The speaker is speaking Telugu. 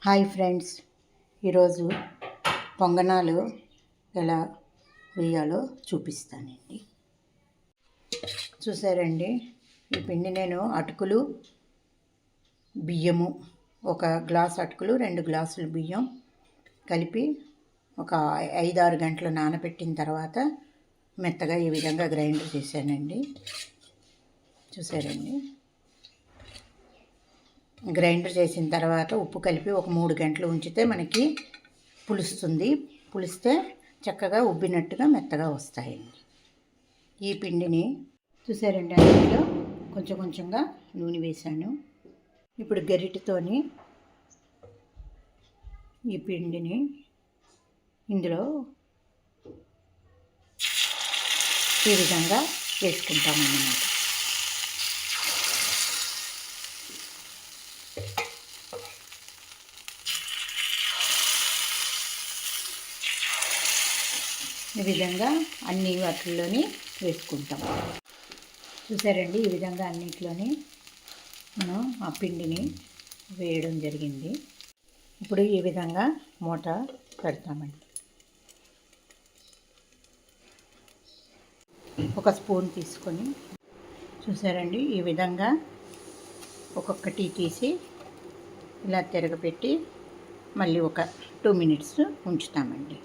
హాయ్ ఫ్రెండ్స్, ఈరోజు పొంగనాలు ఎలా వేయాలో చూపిస్తానండి. చూసారండి, ఈ పిండి నేను అటుకులు, బియ్యము, ఒక గ్లాస్ అటుకులు 2 గ్లాసులు బియ్యం కలిపి ఒక 5-6 గంటలు నానబెట్టిన తర్వాత మెత్తగా ఈ విధంగా గ్రైండర్ చేశానండి. చూసారండి, గ్రైండర్ చేసిన తర్వాత ఉప్పు కలిపి ఒక 3 గంటలు ఉంచితే మనకి పులిస్తే చక్కగా ఉబ్బినట్టుగా మెత్తగా వస్తాయండి. ఈ పిండిని చూసారండి, అందులో కొంచెం కొంచెంగా నూనె వేసాను. ఇప్పుడు గరిటెతోని ఈ పిండిని ఇందులో ఈ విధంగా వేసుకుంటామన్నమాట. ఈ విధంగా అన్ని వాటిల్లోని వేసుకుంటాం. చూసారండి, ఈ విధంగా అన్నింటిలోని మనం ఆ పిండిని వేయడం జరిగింది. ఇప్పుడు ఈ విధంగా మూట పెడతామండి. ఒక స్పూన్ తీసుకొని చూసారండి, ఈ విధంగా ఒక్కొక్కటి తీసి ఇలా తిరగపెట్టి మళ్ళీ ఒక 2 మినిట్స్ ఉంచుతామండి.